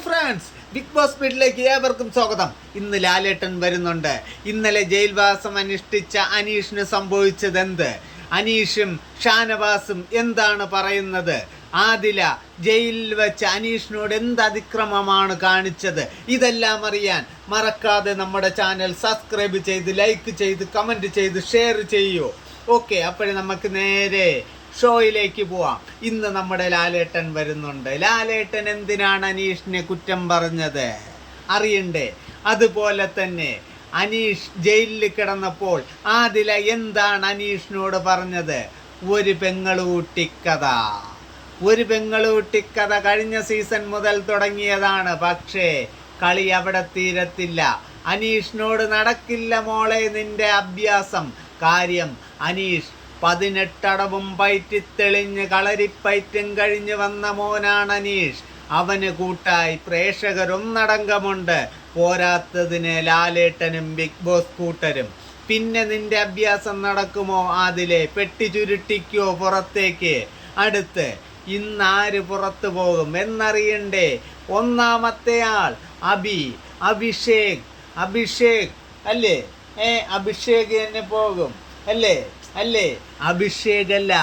Friends, big boss വീട്ടിലേക്ക് ഏവർക്കും സ്വാഗതം. ഇന്ന് ലാലേട്ടൻ വരുന്നുണ്ട്. ഇന്നലെ ജയിൽവാസം അനുഷ്ഠിച്ച അനീഷിന് സംഭവിച്ചതെന്ത്? അനീഷും ഷാനവാസും എന്താണ് പറയുന്നത്? ആദില ജയിലിൽ വെച്ച് അനീഷിനോട് എന്ത് അതിക്രമമാണ് കാണിച്ചത്? ഇതെല്ലാം അറിയാൻ മറക്കാതെ നമ്മുടെ ചാനൽ സബ്സ്ക്രൈബ് ചെയ്ത് ലൈക്ക് ചെയ്ത് കമൻറ്റ് ചെയ്ത് ഷെയർ ചെയ്യൂ. ഓക്കെ, അപ്പോഴേ നമുക്ക് നേരെ ഷോയിലേക്ക് പോവാം. ഇന്ന് നമ്മുടെ ലാലേട്ടൻ വരുന്നുണ്ട്. ലാലേട്ടൻ എന്തിനാണ് അനീഷിനെ കുറ്റം പറഞ്ഞത് അറിയണ്ടേ? അതുപോലെ തന്നെ അനീഷ് ജയിലിൽ കിടന്നപ്പോൾ ആദില എന്താണ് അനീഷിനോട് പറഞ്ഞത്? ഒരു പെങ്ങളൂട്ടിക്കഥ. ഒരു പെങ്ങളൂട്ടിക്കഥ കഴിഞ്ഞ സീസൺ മുതൽ തുടങ്ങിയതാണ്. പക്ഷേ കളി അവിടെ തീരത്തില്ല. അനീഷിനോട് നടക്കില്ല മോളെ നിന്റെ അഭ്യാസം. കാര്യം അനീഷ് 18 അടവും പയറ്റിത്തെളിഞ്ഞ് കളരിപ്പയറ്റും കഴിഞ്ഞ് വന്ന മോനാണ് അനീഷ്. അവന് കൂട്ടായി പ്രേക്ഷകരൊന്നടങ്കമുണ്ട്. പോരാത്തതിന് ലാലേട്ടനും ബിഗ് ബോസ് കൂട്ടരും. പിന്നെ നിന്റെ അഭ്യാസം നടക്കുമോ ആദിലെ? പെട്ടി ചുരുട്ടിക്കോ പുറത്തേക്ക്? അടുത്ത് ഇന്നാര് പുറത്തു പോകും എന്നറിയണ്ടേ? ഒന്നാമത്തെ ആൾ അഭിഷേക് അല്ലേ? അഭിഷേക് തന്നെ പോകും അല്ലേ? അഭിഷേകല്ല,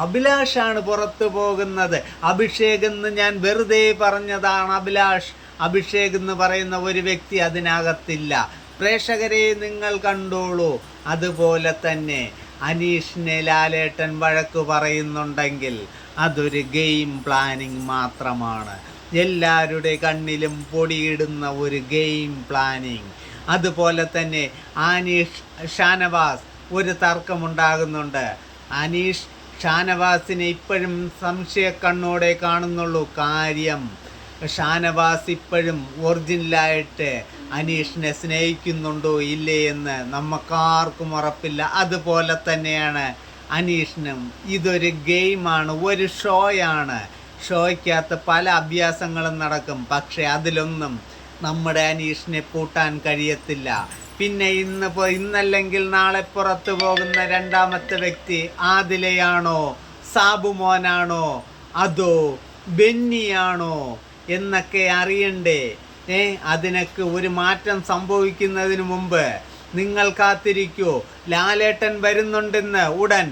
അഭിലാഷാണ് പുറത്തു പോകുന്നത്. അഭിഷേക് എന്ന് ഞാൻ വെറുതെ പറഞ്ഞതാണ്. അഭിഷേക് എന്ന് പറയുന്ന ഒരു വ്യക്തി അതിനകത്തില്ല. പ്രേക്ഷകരെ നിങ്ങൾ കണ്ടോളൂ. അതുപോലെ തന്നെ അനീഷിനെ ലാലേട്ടൻ വഴക്ക് പറയുന്നുണ്ടെങ്കിൽ അതൊരു ഗെയിം പ്ലാനിങ് മാത്രമാണ്. എല്ലാവരുടെ കണ്ണിലും പൊടിയിടുന്ന ഒരു ഗെയിം പ്ലാനിങ്. അതുപോലെ തന്നെ അനീഷ് ഷാനവാസ് ഒരു തർക്കമുണ്ടാകുന്നുണ്ട്. അനീഷ് ഷാനവാസിനെ ഇപ്പോഴും സംശയക്കണ്ണോടെ കാണുന്നുള്ളൂ. കാര്യം ഷാനവാസ് ഇപ്പോഴും ഒറിജിനലായിട്ട് അനീഷിനെ സ്നേഹിക്കുന്നുണ്ടോ ഇല്ലേ എന്ന് നമുക്കാർക്കും ഉറപ്പില്ല. അതുപോലെ തന്നെയാണ് അനീഷിനും. ഇതൊരു ഗെയിമാണ്, ഒരു ഷോയാണ്. ഷോയ്ക്കകത്ത് പല അഭ്യാസങ്ങളും നടക്കും. പക്ഷെ അതിലൊന്നും നമ്മുടെ അനീഷിനെ പൂട്ടാൻ കഴിയത്തില്ല. പിന്നെ ഇന്നല്ലെങ്കിൽ നാളെ പുറത്തു പോകുന്ന രണ്ടാമത്തെ വ്യക്തി ആദിലയാണോ, സാബുമോനാണോ, അതോ ബെന്നിയാണോ എന്നൊക്കെ അറിയണ്ടേ? അതിനൊക്കെ ഒരു മാറ്റം സംഭവിക്കുന്നതിന് മുമ്പ് നിങ്ങൾ കാത്തിരിക്കൂ. ലാലേട്ടൻ വരുന്നുണ്ടെന്ന് ഉടൻ